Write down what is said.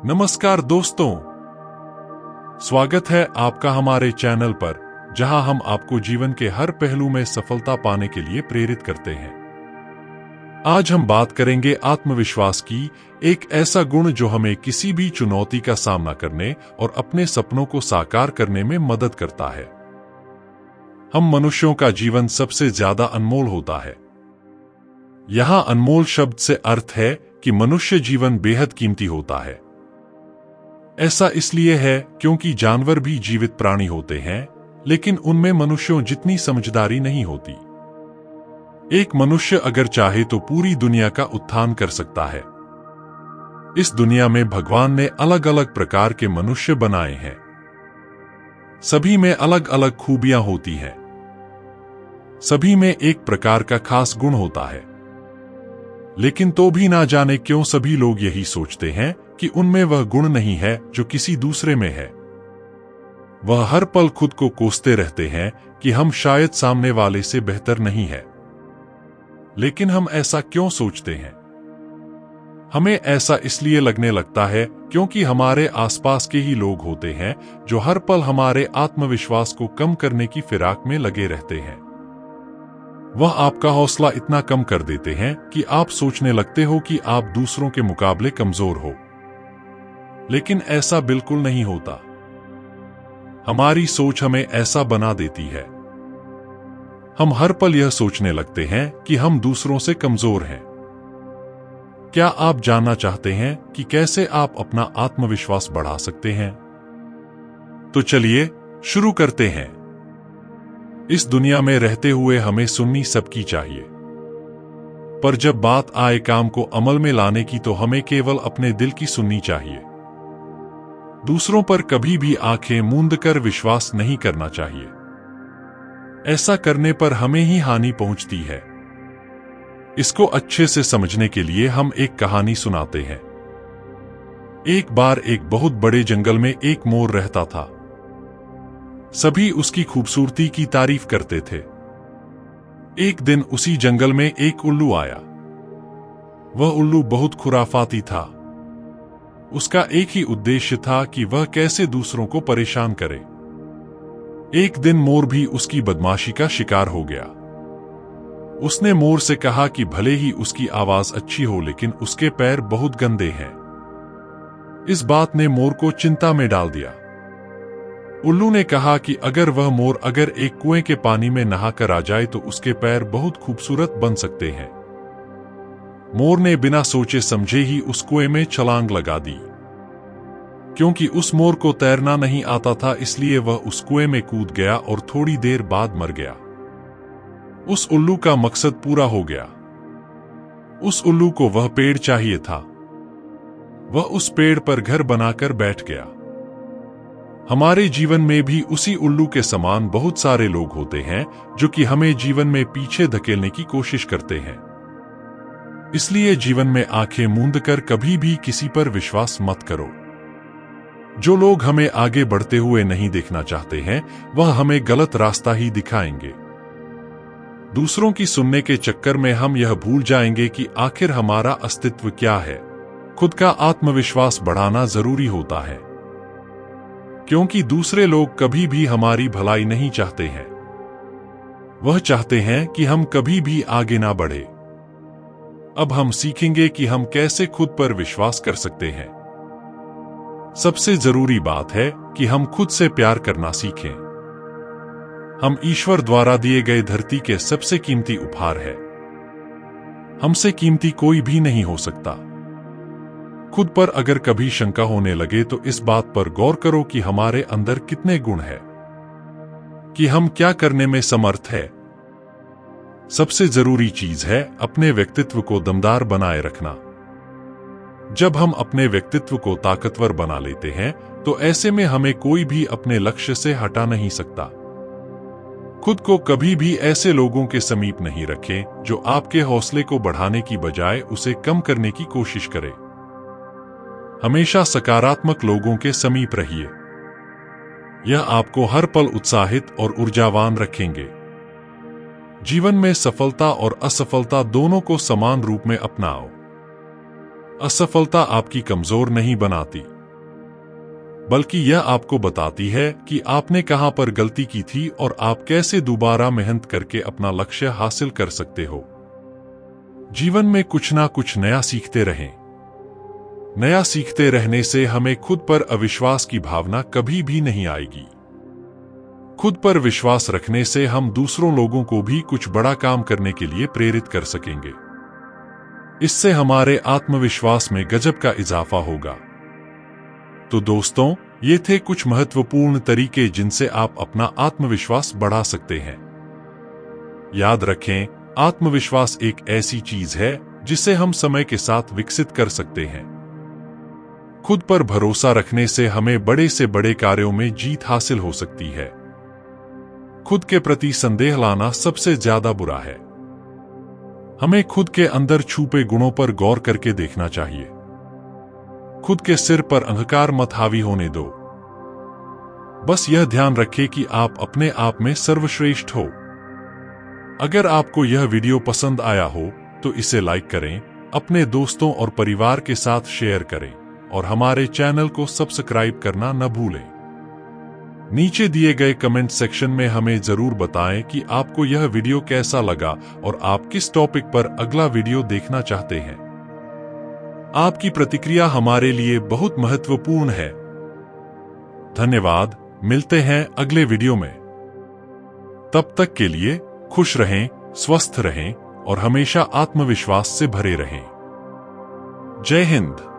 नमस्कार दोस्तों, स्वागत है आपका हमारे चैनल पर, जहां हम आपको जीवन के हर पहलू में सफलता पाने के लिए प्रेरित करते हैं। आज हम बात करेंगे आत्मविश्वास की, एक ऐसा गुण जो हमें किसी भी चुनौती का सामना करने और अपने सपनों को साकार करने में मदद करता है। हम मनुष्यों का जीवन सबसे ज्यादा अनमोल होता है। यहां अनमोल शब्द से अर्थ है कि मनुष्य जीवन बेहद कीमती होता है। ऐसा इसलिए है क्योंकि जानवर भी जीवित प्राणी होते हैं, लेकिन उनमें मनुष्यों जितनी समझदारी नहीं होती। एक मनुष्य अगर चाहे तो पूरी दुनिया का उत्थान कर सकता है। इस दुनिया में भगवान ने अलग अलग प्रकार के मनुष्य बनाए हैं। सभी में अलग अलग खूबियां होती हैं। सभी में एक प्रकार का खास गुण होता है। लेकिन तो भी ना जाने क्यों सभी लोग यही सोचते हैं कि उनमें वह गुण नहीं है जो किसी दूसरे में है। वह हर पल खुद को कोसते रहते हैं कि हम शायद सामने वाले से बेहतर नहीं है। लेकिन हम ऐसा क्यों सोचते हैं? हमें ऐसा इसलिए लगने लगता है क्योंकि हमारे आसपास के ही लोग होते हैं जो हर पल हमारे आत्मविश्वास को कम करने की फिराक में लगे रहते हैं। वह आपका हौसला इतना कम कर देते हैं कि आप सोचने लगते हो कि आप दूसरों के मुकाबले कमजोर हो। लेकिन ऐसा बिल्कुल नहीं होता। हमारी सोच हमें ऐसा बना देती है। हम हर पल यह सोचने लगते हैं कि हम दूसरों से कमजोर हैं। क्या आप जानना चाहते हैं कि कैसे आप अपना आत्मविश्वास बढ़ा सकते हैं? तो चलिए शुरू करते हैं। इस दुनिया में रहते हुए हमें सुननी सबकी चाहिए, पर जब बात आए काम को अमल में लाने की तो हमें केवल अपने दिल की सुननी चाहिए। दूसरों पर कभी भी आंखें मूंद कर विश्वास नहीं करना चाहिए। ऐसा करने पर हमें ही हानि पहुंचती है। इसको अच्छे से समझने के लिए हम एक कहानी सुनाते हैं। एक बार एक बहुत बड़े जंगल में एक मोर रहता था। सभी उसकी खूबसूरती की तारीफ करते थे। एक दिन उसी जंगल में एक उल्लू आया। वह उल्लू बहुत खुराफाती था। उसका एक ही उद्देश्य था कि वह कैसे दूसरों को परेशान करे। एक दिन मोर भी उसकी बदमाशी का शिकार हो गया। उसने मोर से कहा कि भले ही उसकी आवाज अच्छी हो, लेकिन उसके पैर बहुत गंदे हैं। इस बात ने मोर को चिंता में डाल दिया। उल्लू ने कहा कि अगर वह मोर एक कुएं के पानी में नहाकर आ जाए तो उसके पैर बहुत खूबसूरत बन सकते हैं। मोर ने बिना सोचे समझे ही उस कुएं में छलांग लगा दी। क्योंकि उस मोर को तैरना नहीं आता था, इसलिए वह उस कुएं में कूद गया और थोड़ी देर बाद मर गया। उस उल्लू का मकसद पूरा हो गया। उस उल्लू को वह पेड़ चाहिए था। वह उस पेड़ पर घर बनाकर बैठ गया। हमारे जीवन में भी उसी उल्लू के समान बहुत सारे लोग होते हैं जो कि हमें जीवन में पीछे धकेलने की कोशिश करते हैं। इसलिए जीवन में आंखें मूंद कर कभी भी किसी पर विश्वास मत करो। जो लोग हमें आगे बढ़ते हुए नहीं देखना चाहते हैं, वह हमें गलत रास्ता ही दिखाएंगे। दूसरों की सुनने के चक्कर में हम यह भूल जाएंगे कि आखिर हमारा अस्तित्व क्या है। खुद का आत्मविश्वास बढ़ाना जरूरी होता है, क्योंकि दूसरे लोग कभी भी हमारी भलाई नहीं चाहते हैं। वह चाहते हैं कि हम कभी भी आगे ना बढ़े। अब हम सीखेंगे कि हम कैसे खुद पर विश्वास कर सकते हैं। सबसे जरूरी बात है कि हम खुद से प्यार करना सीखें। हम ईश्वर द्वारा दिए गए धरती के सबसे कीमती उपहार है। हमसे कीमती कोई भी नहीं हो सकता। खुद पर अगर कभी शंका होने लगे तो इस बात पर गौर करो कि हमारे अंदर कितने गुण हैं, कि हम क्या करने में समर्थ है। सबसे जरूरी चीज है अपने व्यक्तित्व को दमदार बनाए रखना। जब हम अपने व्यक्तित्व को ताकतवर बना लेते हैं तो ऐसे में हमें कोई भी अपने लक्ष्य से हटा नहीं सकता। खुद को कभी भी ऐसे लोगों के समीप नहीं रखें जो आपके हौसले को बढ़ाने की बजाय उसे कम करने की कोशिश करें। हमेशा सकारात्मक लोगों के समीप रहिए। यह आपको हर पल उत्साहित और ऊर्जावान रखेंगे। जीवन में सफलता और असफलता दोनों को समान रूप में अपनाओ। असफलता आपकी कमजोर नहीं बनाती, बल्कि यह आपको बताती है कि आपने कहां पर गलती की थी और आप कैसे दोबारा मेहनत करके अपना लक्ष्य हासिल कर सकते हो। जीवन में कुछ ना कुछ नया सीखते रहें। नया सीखते रहने से हमें खुद पर अविश्वास की भावना कभी भी नहीं आएगी। खुद पर विश्वास रखने से हम दूसरों लोगों को भी कुछ बड़ा काम करने के लिए प्रेरित कर सकेंगे। इससे हमारे आत्मविश्वास में गजब का इजाफा होगा। तो दोस्तों, ये थे कुछ महत्वपूर्ण तरीके जिनसे आप अपना आत्मविश्वास बढ़ा सकते हैं। याद रखें, आत्मविश्वास एक ऐसी चीज है जिसे हम समय के साथ विकसित कर सकते हैं। खुद पर भरोसा रखने से हमें बड़े से बड़े कार्यों में जीत हासिल हो सकती है। खुद के प्रति संदेह लाना सबसे ज्यादा बुरा है। हमें खुद के अंदर छुपे गुणों पर गौर करके देखना चाहिए। खुद के सिर पर अहंकार मत हावी होने दो। बस यह ध्यान रखें कि आप अपने आप में सर्वश्रेष्ठ हो। अगर आपको यह वीडियो पसंद आया हो तो इसे लाइक करें, अपने दोस्तों और परिवार के साथ शेयर करें और हमारे चैनल को सब्सक्राइब करना न भूलें। नीचे दिए गए कमेंट सेक्शन में हमें जरूर बताएं कि आपको यह वीडियो कैसा लगा और आप किस टॉपिक पर अगला वीडियो देखना चाहते हैं। आपकी प्रतिक्रिया हमारे लिए बहुत महत्वपूर्ण है। धन्यवाद। मिलते हैं अगले वीडियो में। तब तक के लिए खुश रहें, स्वस्थ रहें और हमेशा आत्मविश्वास से भरे रहें। जय हिंद।